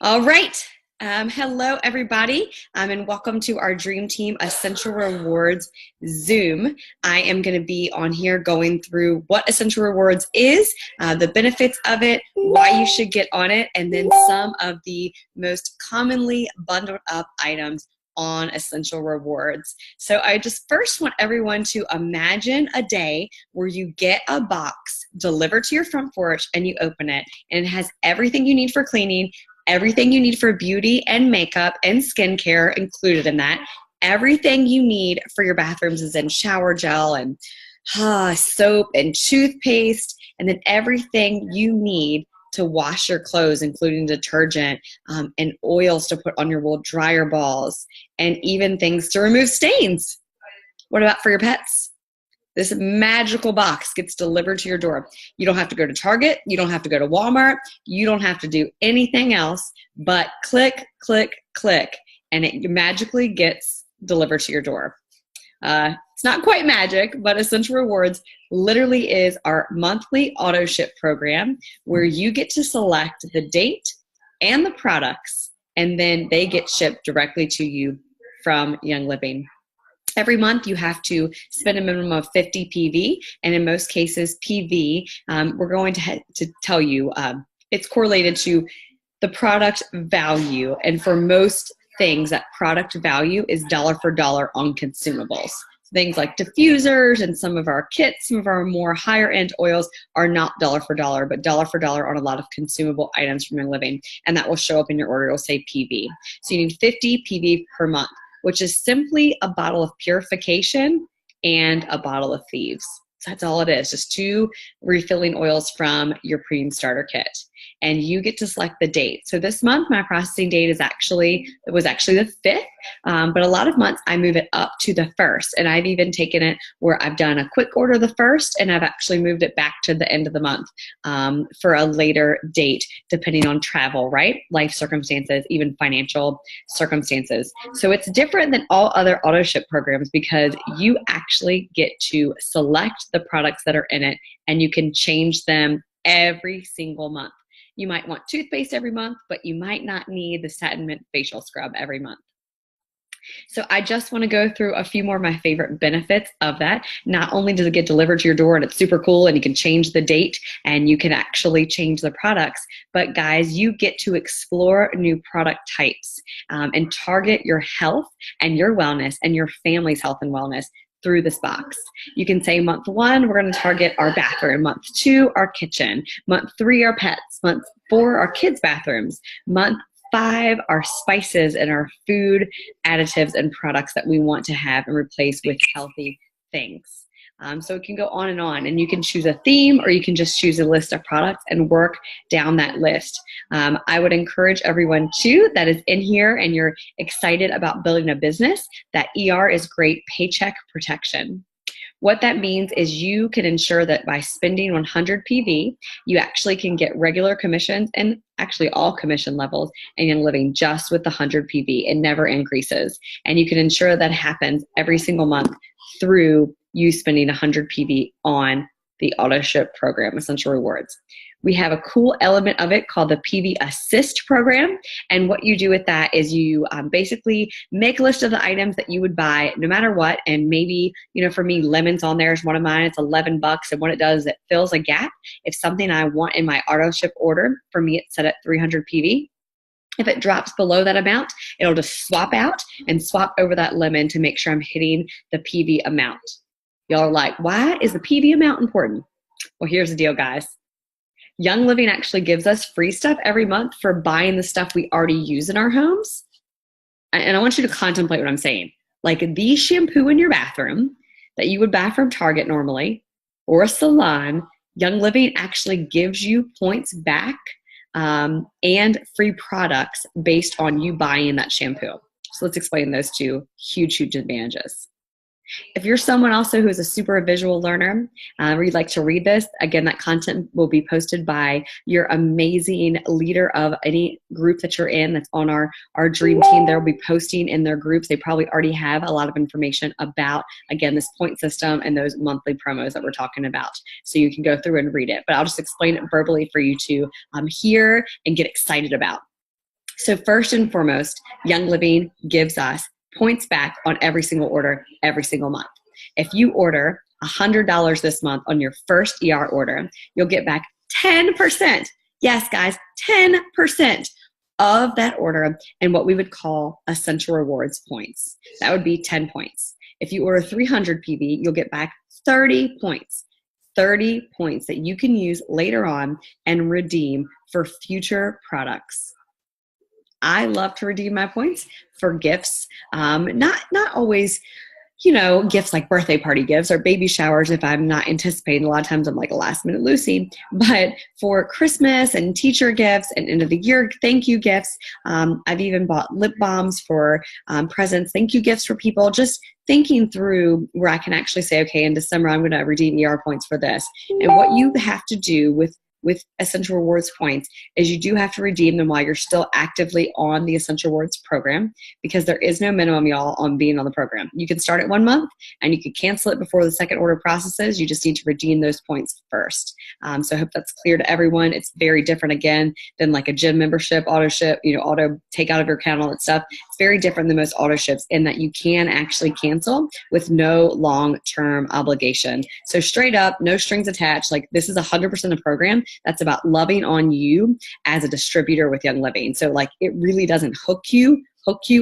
All right. Hello, everybody, and welcome to our Dream Team Essential Rewards Zoom. I am going to be on here going through what Essential Rewards is, the benefits of it, why you should get on it, and then some of the most commonly bundled up items on Essential Rewards. So I just first want everyone to imagine a day where you get a box delivered to your front porch and you open it, and it has everything you need for cleaning, everything you need for beauty and makeup and skincare included in that. Everything you need for your bathrooms is in shower gel and soap and toothpaste, and then everything you need to wash your clothes, including detergent and oils to put on your wool dryer balls, and even things to remove stains. What about for your pets? This magical box gets delivered to your door. You don't have to go to Target. You don't have to go to Walmart. You don't have to do anything else but click, click, click, and it magically gets delivered to your door. It's not quite magic, but Essential Rewards literally is our monthly auto ship program where you get to select the date and the products, and then they get shipped directly to you from Young Living. Every month you have to spend a minimum of 50 PV, and in most cases PV, we're going to tell you it's correlated to the product value, and for most things that product value is dollar for dollar on consumables. Things like diffusers and some of our kits, some of our more higher end oils are not dollar for dollar on a lot of consumable items from Young Living, and that will show up in your order. It'll say PV. So you need 50 PV per month, which is simply a bottle of purification and a bottle of Thieves. So that's all it is, just 2 refilling oils from your premium starter kit. And you get to select the date. So this month, my processing date was actually the 5th, but a lot of months I move it up to the 1st. And I've even taken it where I've done a quick order the 1st, and I've actually moved it back to the end of the month for a later date, depending on travel, right? Life circumstances, even financial circumstances. So it's different than all other auto ship programs because you actually get to select the products that are in it, and you can change them every single month. You might want toothpaste every month, but you might not need the satin mint facial scrub every month. So I just want to go through a few more of my favorite benefits of that. Not only does it get delivered to your door and it's super cool and you can change the date and you can actually change the products, but guys, you get to explore new product types and target your health and your wellness and your family's health and wellness through this box. You can say month 1, we're going to target our bathroom. Month 2, our kitchen. Month 3, our pets. Month 4, our kids' bathrooms. Month 5, our spices and our food additives and products that we want to have and replace with healthy things. So it can go on, and you can choose a theme or you can just choose a list of products and work down that list. I would encourage everyone too that is in here and you're excited about building a business, that ER is great paycheck protection. What that means is you can ensure that by spending 100 PV, you actually can get regular commissions and actually all commission levels in Young Living just with the 100 PV. It never increases. And you can ensure that happens every single month through you spending 100 PV on the auto ship program, Essential Rewards. We have a cool element of it called the PV Assist program. And what you do with that is you basically make a list of the items that you would buy no matter what. And maybe, for me, lemons on there is one of mine. It's $11. And what it does is it fills a gap. If something I want in my auto ship order, for me, it's set at 300 PV. If it drops below that amount, it'll just swap out and swap over that lemon to make sure I'm hitting the PV amount. Y'all are like, why is the PV amount important? Well, here's the deal, guys. Young Living actually gives us free stuff every month for buying the stuff we already use in our homes. And I want you to contemplate what I'm saying. Like the shampoo in your bathroom that you would buy from Target normally, or a salon, Young Living actually gives you points back and free products based on you buying that shampoo. So let's explain those two huge advantages. If you're someone also who is a super visual learner, or you'd like to read this, again, that content will be posted by your amazing leader of any group that you're in that's on our dream team. They'll be posting in their groups. They probably already have a lot of information about, again, this point system and those monthly promos that we're talking about. So you can go through and read it, but I'll just explain it verbally for you to hear and get excited about. So first and foremost, Young Living gives us points back on every single order every single month. If you order $100 this month on your first ER order, you'll get back 10%. Yes, guys, 10% of that order and what we would call Essential Rewards points. That would be 10 points. If you order 300 PV, you'll get back 30 points. 30 points that you can use later on and redeem for future products. I love to redeem my points for gifts. Not always, gifts like birthday party gifts or baby showers if I'm not anticipating. A lot of times I'm like a last minute Lucy, but for Christmas and teacher gifts and end of the year thank you gifts. I've even bought lip balms for presents, thank you gifts for people, just thinking through where I can actually say, okay, in December, I'm going to redeem ER points for this. And what you have to do with Essential Rewards points is you do have to redeem them while you're still actively on the Essential Rewards program, because there is no minimum, y'all, on being on the program. You can start at 1 month and you can cancel it before the second order processes. You just need to redeem those points first. So I hope that's clear to everyone. It's very different, again, than like a gym membership, auto ship, auto take out of your account, all that stuff. It's very different than most auto ships in that you can actually cancel with no long-term obligation. So straight up, no strings attached. Like, this is 100% a program that's about loving on you as a distributor with Young Living. So like, it really doesn't hook you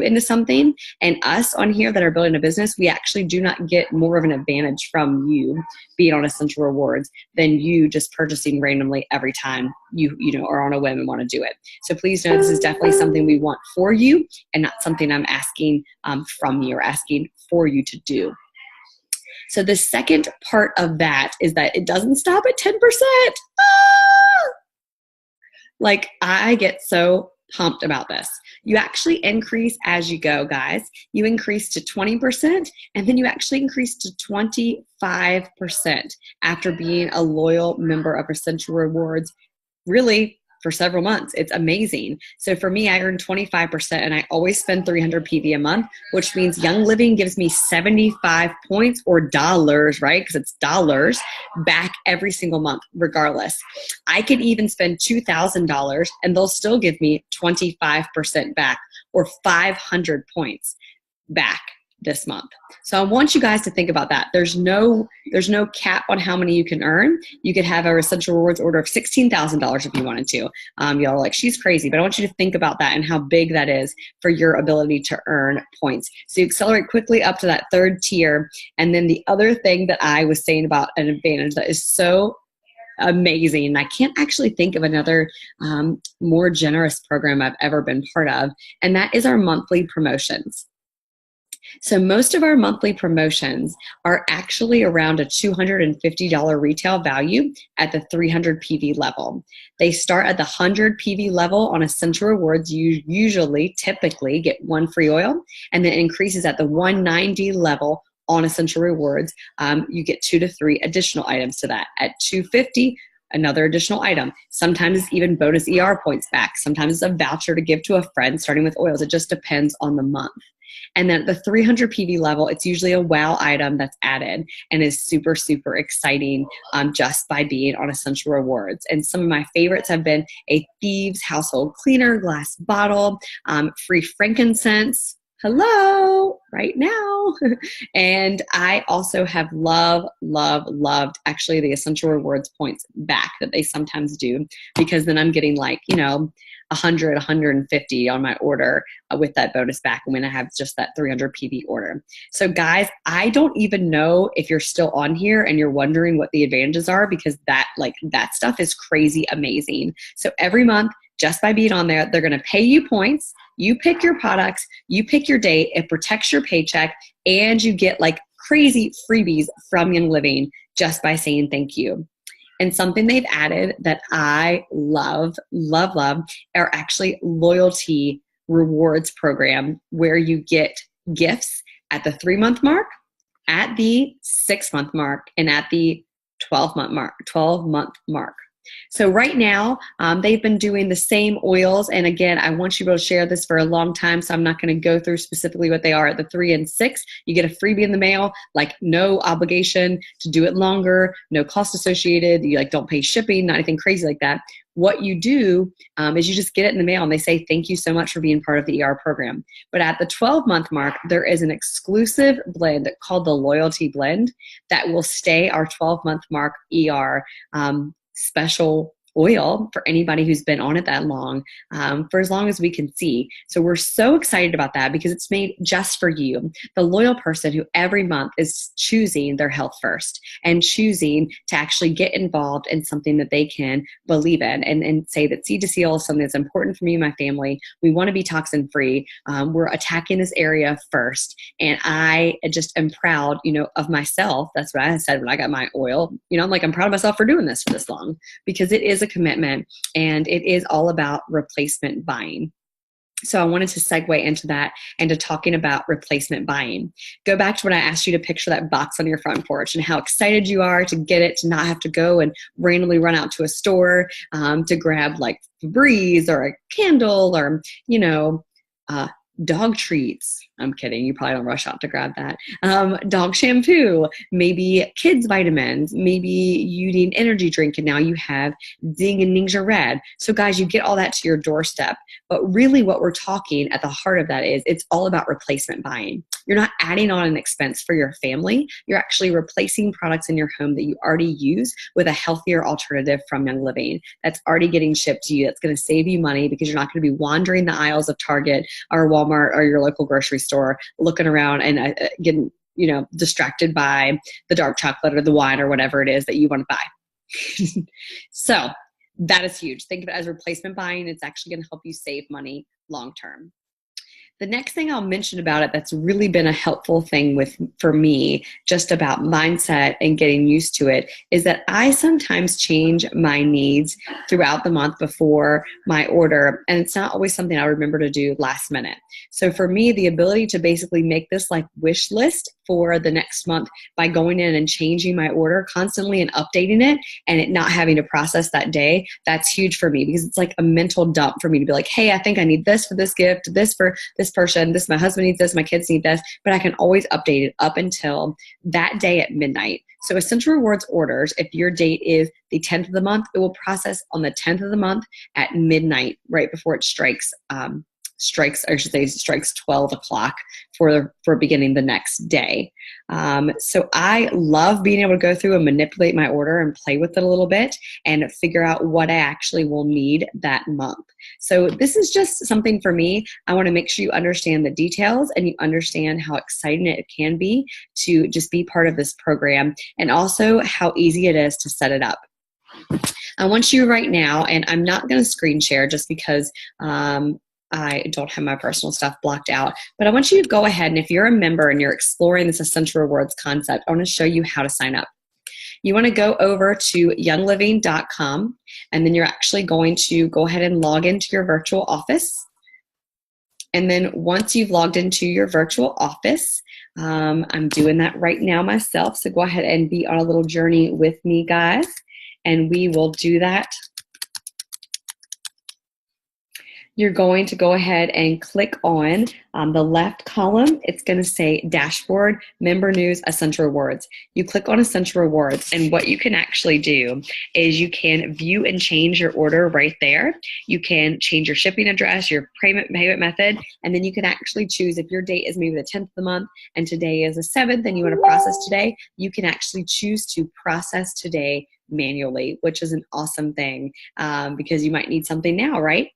into something. And us on here that are building a business, we actually do not get more of an advantage from you being on Essential Rewards than you just purchasing randomly every time you are on a whim and want to do it. So please know this is definitely something we want for you and not something I'm asking from you or asking for you to do. So the second part of that is that it doesn't stop at 10%. Like, I get so pumped about this. You actually increase as you go, guys. You increase to 20%, and then you actually increase to 25% after being a loyal member of Essential Rewards, really, for several months. It's amazing. So for me, I earn 25%, and I always spend 300 PV a month, which means Young Living gives me 75 points or dollars, right? Because it's dollars back every single month, regardless. I could even spend $2,000 and they'll still give me 25% back, or 500 points back this month. So I want you guys to think about that. There's no cap on how many you can earn. You could have a Essential Rewards order of $16,000 if you wanted to. Y'all are like, she's crazy, but I want you to think about that and how big that is for your ability to earn points. So you accelerate quickly up to that third tier. And then the other thing that I was saying about an advantage that is so amazing, and I can't actually think of another more generous program I've ever been part of, and that is our monthly promotions. So most of our monthly promotions are actually around a $250 retail value at the 300 PV level. They start at the 100 PV level on Essential Rewards. You typically get 1 free oil, and then it increases at the 190 level on Essential Rewards. You get 2 to 3 additional items to that. At 250, another additional item. Sometimes it's even bonus ER points back. Sometimes it's a voucher to give to a friend, starting with oils. It just depends on the month. And then at the 300 PV level, it's usually a wow item that's added and is super, super exciting just by being on Essential Rewards. And some of my favorites have been a Thieves household cleaner, glass bottle, free frankincense, hello, right now. And I also have loved actually the Essential Rewards points back that they sometimes do, because then I'm getting like, 100, 150 on my order with that bonus back when I have just that 300 PV order. So guys, I don't even know if you're still on here and you're wondering what the advantages are, because that stuff is crazy amazing. So every month, just by being on there, they're going to pay you points. You pick your products, you pick your date, it protects your paycheck, and you get like crazy freebies from Young Living just by saying thank you. And something they've added that I love are actually loyalty rewards program, where you get gifts at the 3-month mark, at the 6-month mark, and at the 12-month mark. So right now, they've been doing the same oils. And again, I want you to be able to share this for a long time, so I'm not going to go through specifically what they are. At the 3 and 6, you get a freebie in the mail, like no obligation to do it longer, no cost associated. You don't pay shipping, not anything crazy like that. what you do is you just get it in the mail and they say, thank you so much for being part of the ER program. But at the 12-month mark, there is an exclusive blend called the Loyalty Blend that will stay our 12-month mark ER special oil for anybody who's been on it that long, for as long as we can see. So we're so excited about that because it's made just for you, the loyal person who every month is choosing their health first and choosing to actually get involved in something that they can believe in and say that Seed to Seal is something that's important for me and my family. We want to be toxin free. We're attacking this area first. And I just am proud, of myself. That's what I said when I got my oil. I'm proud of myself for doing this for this long because it is a commitment and it is all about replacement buying. So I wanted to segue into that and to talking about replacement buying. Go back to when I asked you to picture that box on your front porch and how excited you are to get it, to not have to go and randomly run out to a store to grab like Febreze or a candle or, dog treats. I'm kidding. You probably don't rush out to grab that. Dog shampoo, maybe kids vitamins, maybe you need an energy drink and now you have Zing and Ningxia Red. So guys, you get all that to your doorstep. But really what we're talking at the heart of that is it's all about replacement buying. You're not adding on an expense for your family. You're actually replacing products in your home that you already use with a healthier alternative from Young Living that's already getting shipped to you. That's going to save you money because you're not going to be wandering the aisles of Target or Walmart or your local grocery store looking around and getting, distracted by the dark chocolate or the wine or whatever it is that you want to buy. So that is huge. Think of it as replacement buying. It's actually going to help you save money long term. The next thing I'll mention about it that's really been a helpful thing for me, just about mindset and getting used to it, is that I sometimes change my needs throughout the month before my order, and it's not always something I remember to do last minute. So for me, the ability to basically make this like wish list for the next month by going in and changing my order constantly and updating it and it not having to process that day, that's huge for me because it's like a mental dump for me to be like, hey, I think I need this for this gift, this for this person, this, my husband needs this, my kids need this, but I can always update it up until that day at midnight. So Essential Rewards orders, if your date is the 10th of the month, it will process on the 10th of the month at midnight, right before it strikes 12 o'clock for beginning the next day. So I love being able to go through and manipulate my order and play with it a little bit and figure out what I actually will need that month. So this is just something for me. I want to make sure you understand the details and you understand how exciting it can be to just be part of this program and also how easy it is to set it up. I want you right now, and I'm not going to screen share just because I don't have my personal stuff blocked out, but I want you to go ahead and if you're a member and you're exploring this Essential Rewards concept, I want to show you how to sign up. You want to go over to youngliving.com and then you're actually going to go ahead and log into your virtual office. And then once you've logged into your virtual office, I'm doing that right now myself. So go ahead and be on a little journey with me, guys, and we will do that. You're going to go ahead and click on the left column. It's going to say Dashboard, Member News, Essential Rewards. You click on Essential Rewards, and what you can actually do is you can view and change your order right there. You can change your shipping address, your payment method, and then you can actually choose if your date is maybe the 10th of the month and today is the 7th and you want to process today, you can actually choose to process today manually, which is an awesome thing because you might need something now, right?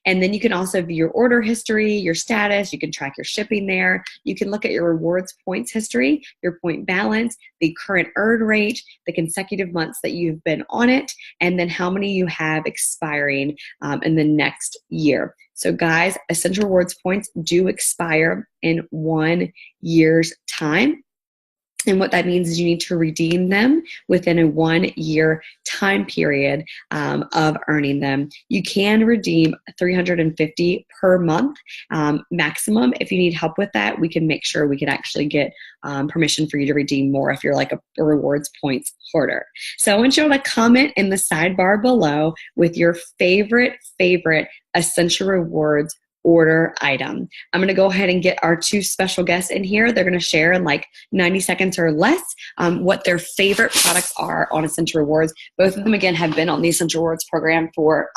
And then you can also view your order history, your status. You can track your shipping there. You can look at your rewards points history, your point balance, the current earn rate, the consecutive months that you've been on it, and then how many you have expiring in the next year. So guys, Essential Rewards points do expire in 1 year's time. And what that means is you need to redeem them within a 1 year time period of earning them. You can redeem $350 per month maximum. If you need help with that, we can make sure we can actually get permission for you to redeem more if you're like a rewards points hoarder. So I want you all to comment in the sidebar below with your favorite Essential Rewards order item. I'm going to go ahead and get our two special guests in here. They're going to share in like 90 seconds or less what their favorite products are on Essential Rewards. Both of them, again, have been on the Essential Rewards program for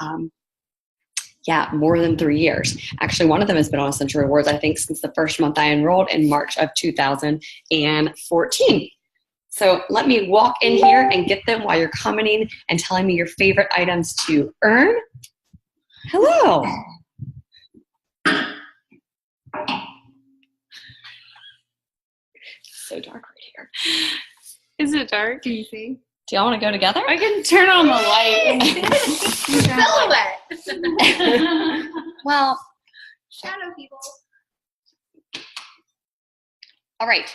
more than 3 years. Actually, one of them has been on Essential Rewards, I think, since the first month I enrolled in March of 2014. So let me walk in here and get them while you're commenting and telling me your favorite items to earn. Hello. So dark right here. Is it dark? Can you see? Do y'all want to go together? I can turn on the light. Silhouette. Well, Shadow people. all right.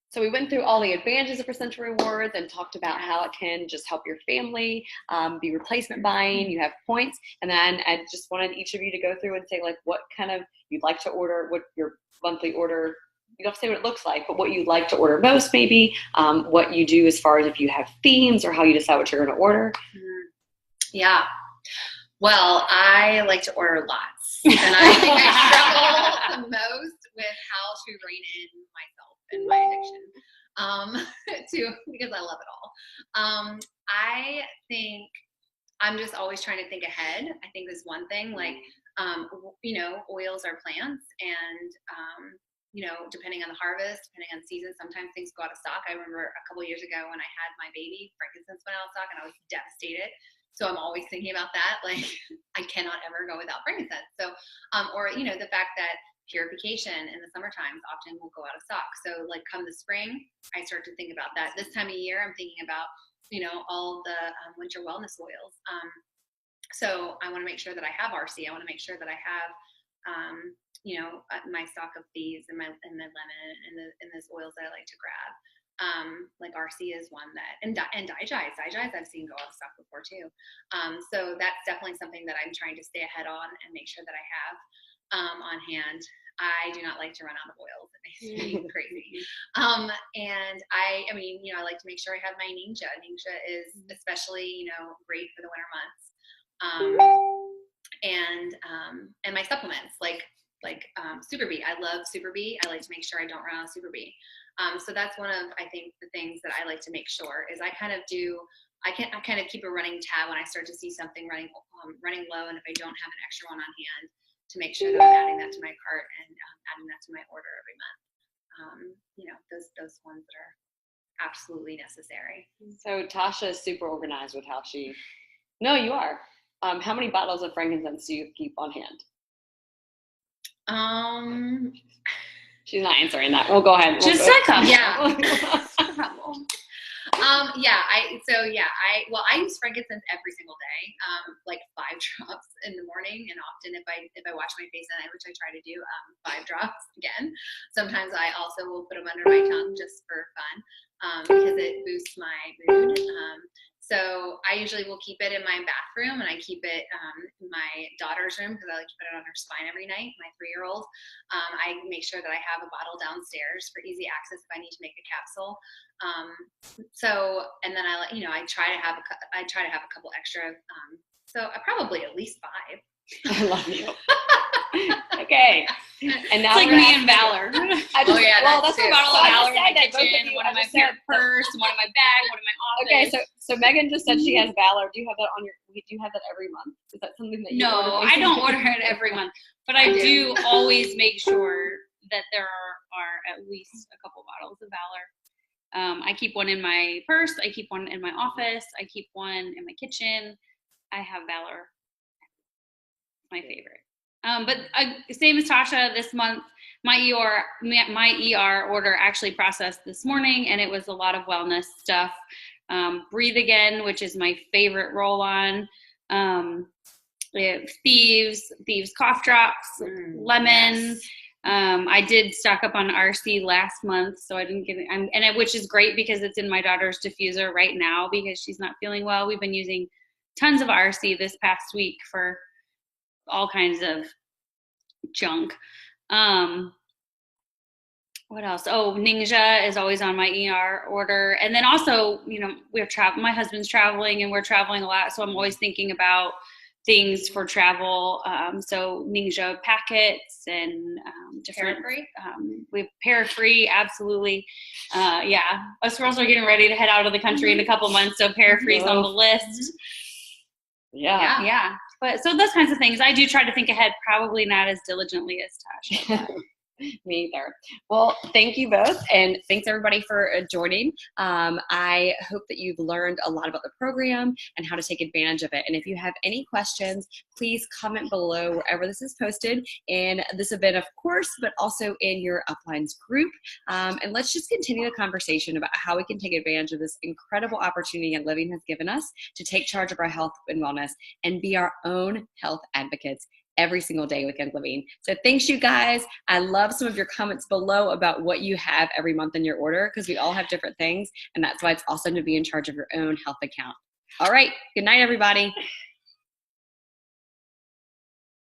So we went through all the advantages of Essential Rewards and talked about how it can just help your family, be replacement buying, you have points. And then I just wanted each of you to go through and say like what kind of you'd like to order, what your monthly order, you don't have to say what it looks like, but what you'd like to order most maybe, what you do as far as if you have themes or how you decide what you're going to order. Yeah. Well, I like to order lots. And I think I struggle the most with how to rein in myself and my addiction because I love it all. I think I'm just always trying to think ahead. I think is one thing, like, oils are plants and, depending on the harvest, depending on season, sometimes things go out of stock. I remember a couple years ago when I had my baby, frankincense went out of stock and I was devastated. So I'm always thinking about that. Like, I cannot ever go without frankincense. So, the fact that purification in the summer times often will go out of stock. So like come the spring, I start to think about that. This time of year, I'm thinking about, all the winter wellness oils. So I want to make sure that I have RC. I want to make sure that I have, my stock of these and my lemon and those oils that I like to grab. Like RC is one that, and Digize I've seen go out of stock before too. So that's definitely something that I'm trying to stay ahead on and make sure that I have on hand. I do not like to run out of oils. It makes me crazy. And I like to make sure I have my Ningxia. Ningxia is especially, great for the winter months. And my supplements like Super Bee. I love Super Bee. I like to make sure I don't run out of Super Bee. So that's one of, I think, the things that I like to make sure is I kind of keep a running tab when I start to see something running low, and if I don't have an extra one on hand, to make sure that I'm adding that to my cart and adding that to my order every month. Those ones that are absolutely necessary. So Tasha is super organized with how she. No, you are. How many bottles of frankincense do you keep on hand? She's not answering that. We'll go ahead. Just a couple. Yeah. I use frankincense every single day, like 5 drops in the morning, and often if I wash my face at night, which I try to do, 5 drops again. Sometimes I also will put them under my tongue just for fun, because it boosts my mood. So I usually will keep it in my bathroom, and I keep it in my daughter's room because I like to put it on her spine every night, my 3-year-old. I make sure that I have a bottle downstairs for easy access if I need to make a capsule. And then I try to have a couple extra. So probably at least 5. I love you. Okay. And now it's like me and Valor. That's a bottle of Valor in my kitchen, one in my purse, one in my bag, one in my office. Okay, so Megan just said she has Valor. Do you have that do you have that every month? Is that something that you order? No, I don't order it every month, but I do always make sure that there are at least a couple bottles of Valor. I keep one in my purse. I keep one in my office. I keep one in my kitchen. I have Valor. My favorite. But same as Tasha, this month, my ER order actually processed this morning, and it was a lot of wellness stuff. Breathe Again, which is my favorite roll-on. Thieves cough drops, lemon. Yes. I did stock up on RC last month, so I didn't get it. Which is great because it's in my daughter's diffuser right now because she's not feeling well. We've been using tons of RC this past week for all kinds of junk. What else? Oh, Ningxia is always on my ER order. And then also, my husband's traveling and we're traveling a lot. So I'm always thinking about things for travel. So Ningxia packets and different. Para-free? We have para-free, absolutely. Us girls are getting ready to head out of the country in a couple months, so para-free is on the list. Yeah. But so those kinds of things, I do try to think ahead, probably not as diligently as Tasha. Me either. Well, thank you both, and thanks everybody for joining. I hope that you've learned a lot about the program and how to take advantage of it. And if you have any questions, please comment below wherever this is posted in this event, of course, but also in your uplines group. And let's just continue the conversation about how we can take advantage of this incredible opportunity Young Living has given us to take charge of our health and wellness and be our own health advocates every single day with Young Living. So thanks, you guys. I love some of your comments below about what you have every month in your order, because we all have different things, and that's why it's awesome to be in charge of your own health account. All right, good night, everybody.